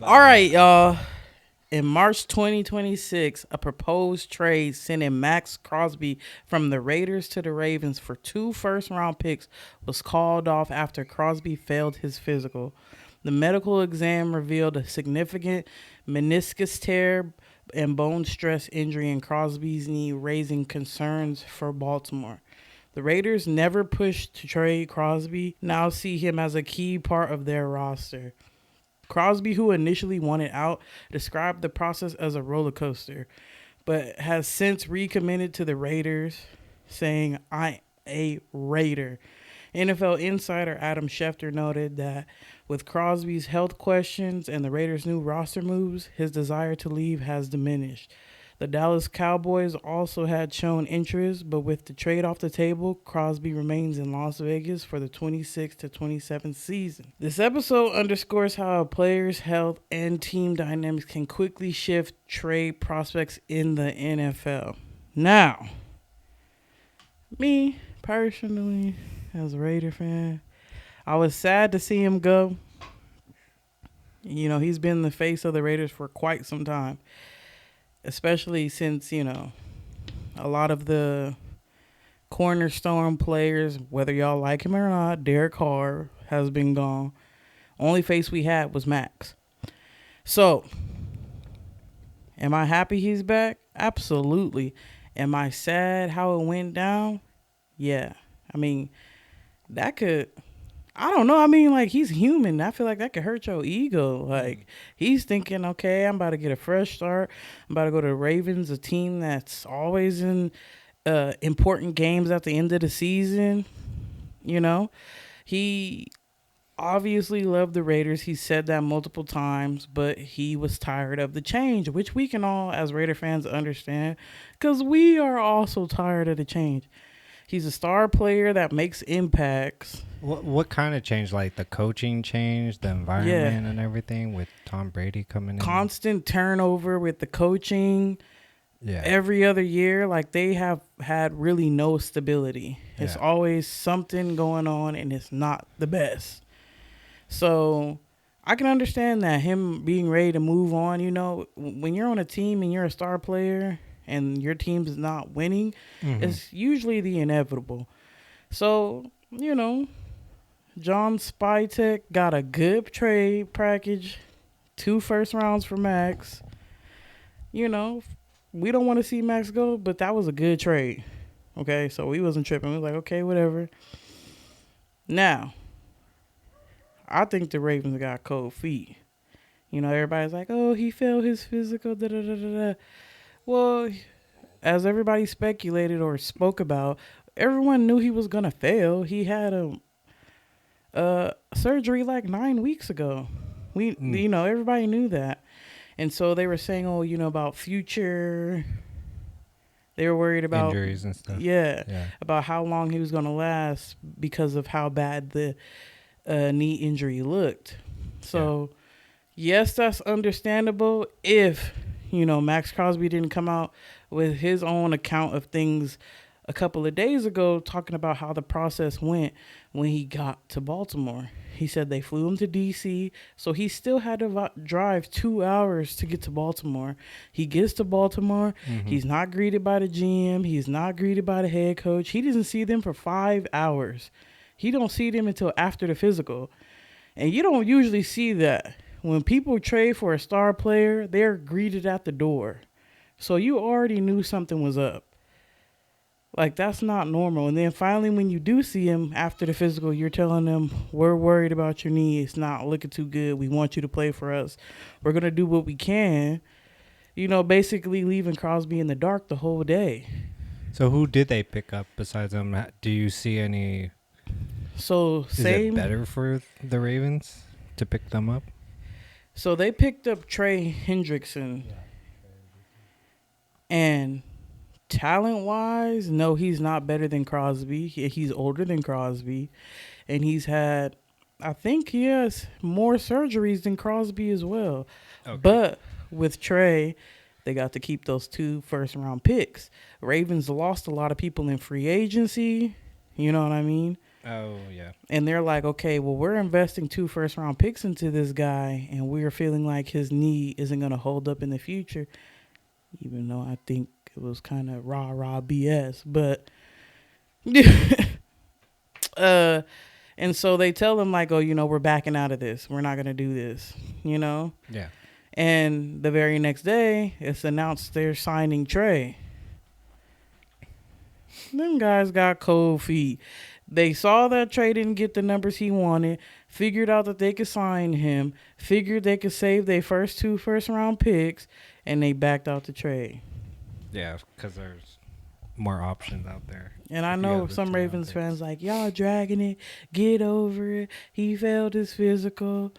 All right, y'all. In March 2026, a proposed trade sending Maxx Crosby from the Raiders to the Ravens for 2 first-round picks was called off after Crosby failed his physical. The medical exam revealed a significant meniscus tear and bone stress injury in Crosby's knee, raising concerns for Baltimore. The Raiders never pushed to trade Crosby, now see him as a key part of their roster. Crosby, who initially wanted out, described the process as a roller coaster, but has since recommitted to the Raiders, saying, "I a Raider." NFL insider Adam Schefter noted that with Crosby's health questions and the Raiders' new roster moves, his desire to leave has diminished. The Dallas Cowboys also had shown interest, but with the trade off the table, Crosby remains in Las Vegas for the 26 to 27 season. This episode underscores how a player's health and team dynamics can quickly shift trade prospects in the NFL. Now, me personally, as a Raider fan, I was sad to see him go. You know, he's been the face of the Raiders for quite some time, especially since, a lot of the cornerstone players, whether y'all like him or not, Derek Carr has been gone. Only face we had was Maxx. So, am I happy he's back? Absolutely. Am I sad how it went down? Yeah. I mean, that could... I don't know. I mean, like, he's human. I feel like that could hurt your ego. Like, he's thinking, okay, I'm about to get a fresh start. I'm about to go to the Ravens, a team that's always in important games at the end of the season. You know, he obviously loved the Raiders. He said that multiple times, but he was tired of the change, which we can all, as Raider fans, understand, because we are also tired of the change. He's a star player that makes impacts. What kind of change? Like the coaching change, the environment and everything with Tom Brady coming in? Constant turnover with the coaching. Yeah. Every other year, like, they have had really no stability. It's always something going on, and it's not the best. So I can understand that, him being ready to move on. You know, when you're on a team and you're a star player and your team's not winning, it's usually the inevitable. So, John Spytek got a good trade package, 2 first rounds for Maxx. We don't want to see Maxx go, but that was a good trade. Okay, so we wasn't tripping. We was like, okay, whatever. Now, I think the Ravens got cold feet. Everybody's like, oh, he failed his physical, da-da-da-da-da. Well, as everybody speculated or spoke about, everyone knew he was going to fail. He had a surgery like 9 weeks ago. Everybody knew that. And so they were saying, about future. They were worried about injuries and stuff. Yeah, about how long he was going to last because of how bad the knee injury looked. So, yes, that's understandable if, Maxx Crosby didn't come out with his own account of things a couple of days ago, talking about how the process went when he got to Baltimore. He said they flew him to D.C., so he still had to drive 2 hours to get to Baltimore. He gets to Baltimore. He's not greeted by the GM. He's not greeted by the head coach. He doesn't see them for 5 hours. He don't see them until after the physical. And you don't usually see that. When people trade for a star player, they're greeted at the door. So you already knew something was up. Like, that's not normal. And then finally, when you do see him after the physical, you're telling them, we're worried about your knee. It's not looking too good. We want you to play for us. We're going to do what we can. Basically leaving Crosby in the dark the whole day. So who did they pick up besides him? Do you see any... So, Is it better for the Ravens to pick them up? So they picked up Trey Hendrickson. And... talent-wise, no, he's not better than Crosby. He's older than Crosby. And he's had, I think he has more surgeries than Crosby as well. Okay. But with Trey, they got to keep those 2 first-round picks. Ravens lost a lot of people in free agency. You know what I mean? Oh yeah. And they're like, okay, well, we're investing 2 first round picks into this guy, and we're feeling like his knee isn't going to hold up in the future, even though I think it was kind of rah BS. But, uh, and so they tell him, like, oh, we're backing out of this. We're not going to do this, Yeah. And the very next day, it's announced they're signing Trey. Them guys got cold feet. They saw that Trey didn't get the numbers he wanted, figured out that they could sign him, figured they could save their first 2 first round picks, and they backed out the trade. Yeah, because there's more options out there. And I know some Ravens fans like, y'all dragging it, get over it. He failed his physical.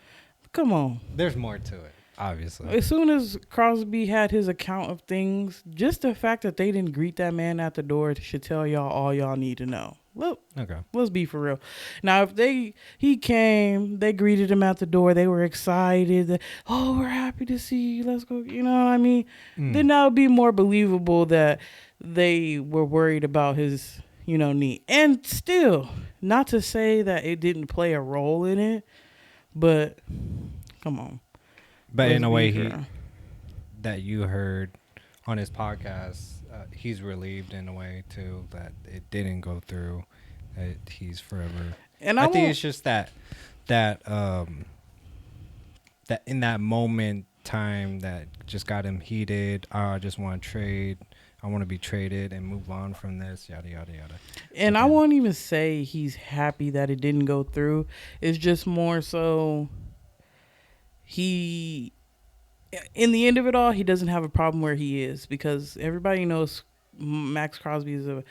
Come on. There's more to it, obviously. As soon as Crosby had his account of things, just the fact that they didn't greet that man at the door should tell y'all all y'all need to know. Look, Okay. Let's be for real. Now, if he came, they greeted him at the door. They were excited. Oh, we're happy to see you. Let's go. You know what I mean? Then that would be more believable that they were worried about his, knee. And still, not to say that it didn't play a role in it, but come on. But in a way, that you heard on his podcast, he's relieved in a way too that it didn't go through. That he's forever. And I think it's just that in that moment time that just got him heated. I just want to trade. I want to be traded and move on from this. Yada yada yada. And I won't even say he's happy that it didn't go through. It's just more so he. In the end of it all, he doesn't have a problem where he is because everybody knows Maxx Crosby is a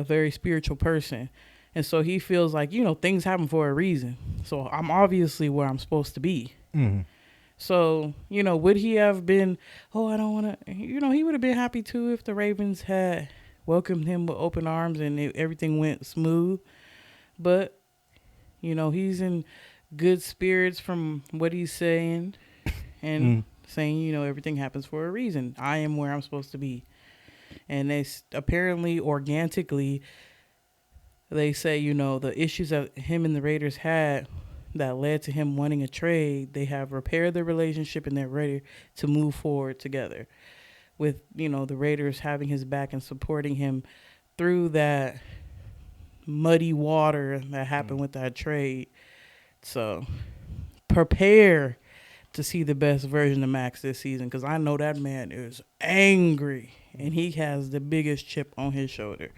very spiritual person. And so he feels like, things happen for a reason. So I'm obviously where I'm supposed to be. Mm-hmm. So, would he have been, I don't want to, he would have been happy too if the Ravens had welcomed him with open arms and everything went smooth. But, he's in good spirits from what he's saying. And saying, everything happens for a reason. I am where I'm supposed to be. And they apparently, organically, they say, the issues that him and the Raiders had that led to him wanting a trade, they have repaired their relationship and they're ready to move forward together. With, the Raiders having his back and supporting him through that muddy water that happened with that trade. So, prepare to see the best version of Maxx this season because I know that man is angry and he has the biggest chip on his shoulder.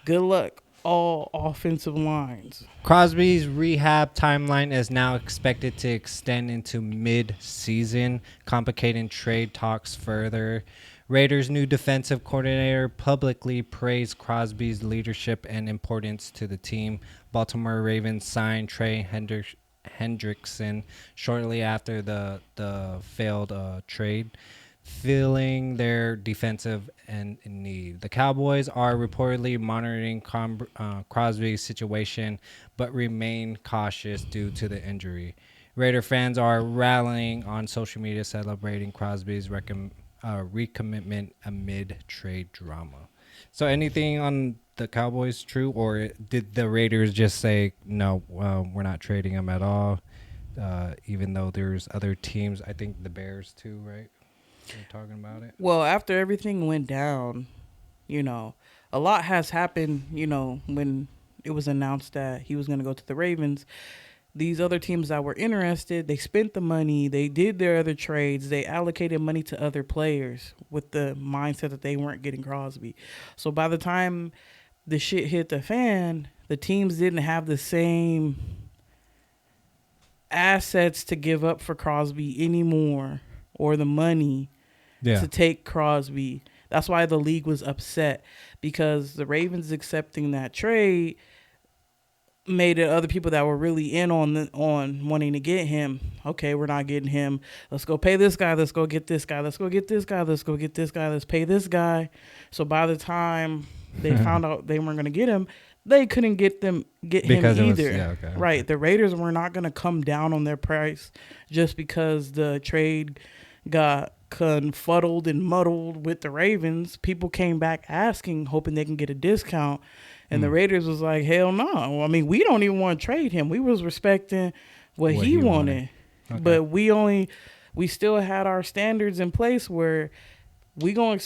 Good luck, all offensive lines. Crosby's rehab timeline is now expected to extend into mid-season, complicating trade talks further. Raiders' new defensive coordinator publicly praised Crosby's leadership and importance to the team. Baltimore Ravens signed Trey Hendrickson shortly after the failed trade, filling their defensive end in need. The Cowboys are reportedly monitoring Crosby's situation, but remain cautious due to the injury. Raider fans are rallying on social media, celebrating Crosby's recommitment amid trade drama. So anything on the Cowboys true, or did the Raiders just say, no, we're not trading him at all, even though there's other teams? I think the Bears too, right? They're talking about it. Well, after everything went down, a lot has happened, when it was announced that he was going to go to the Ravens. These other teams that were interested, they spent the money, they did their other trades, they allocated money to other players with the mindset that they weren't getting Crosby. So by the time the shit hit the fan, the teams didn't have the same assets to give up for Crosby anymore or the money to take Crosby. That's why the league was upset because the Ravens accepting that trade made it other people that were really in on wanting to get him. Okay, we're not getting him. Let's go pay this guy. Let's go get this guy. Let's go get this guy. Let's go get this guy. Let's pay this guy. So by the time they found out they weren't going to get him, they couldn't get him either. Right. The Raiders were not going to come down on their price just because the trade got confuddled and muddled with the Ravens. People came back asking, hoping they can get a discount. And the Raiders was like, hell no. I mean, we don't even want to trade him. We was respecting what he wanted. Okay. But we still had our standards in place where we gonna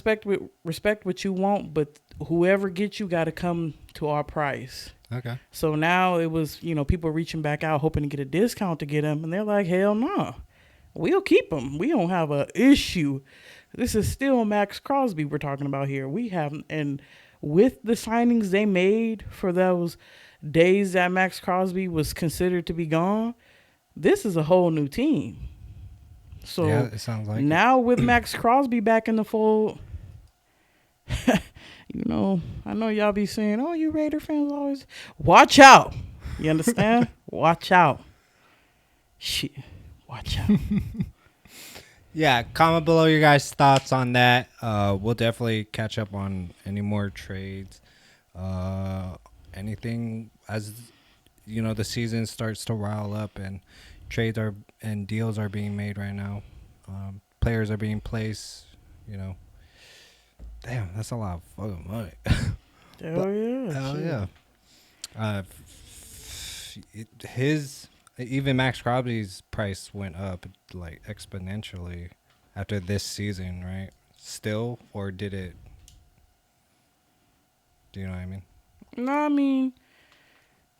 respect what you want, but whoever gets you got to come to our price. Okay. So now it was, people reaching back out hoping to get a discount to get him, and they're like, hell no, we'll keep him. We don't have a issue. This is still Maxx Crosby we're talking about here. We have, and with the signings they made for those days that Maxx Crosby was considered to be gone, this is a whole new team. So yeah, it sounds like now with Maxx Crosby back in the fold, I know y'all be saying, "Oh, you Raider fans always watch out." You understand? Watch out. Shit, watch out. Yeah, comment below your guys' thoughts on that. We'll definitely catch up on any more trades. Anything as the season starts to rile up and trades and deals are being made right now. Players are being placed. Damn, that's a lot of fucking money. Hell yeah. Hell shit. yeah. Even Maxx Crosby's price went up like exponentially after this season, right? Still, or did it? Do you know what I mean? No, I mean,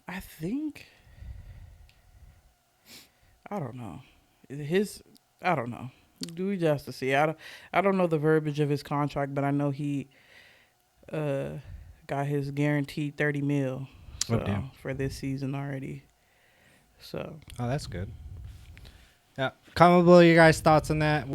I think I don't know. I don't know. Do we just to see? I don't know the verbiage of his contract, but I know he got his guaranteed $30 million for this season already. So. Oh, that's good. Yeah, comment below your guys' thoughts on that.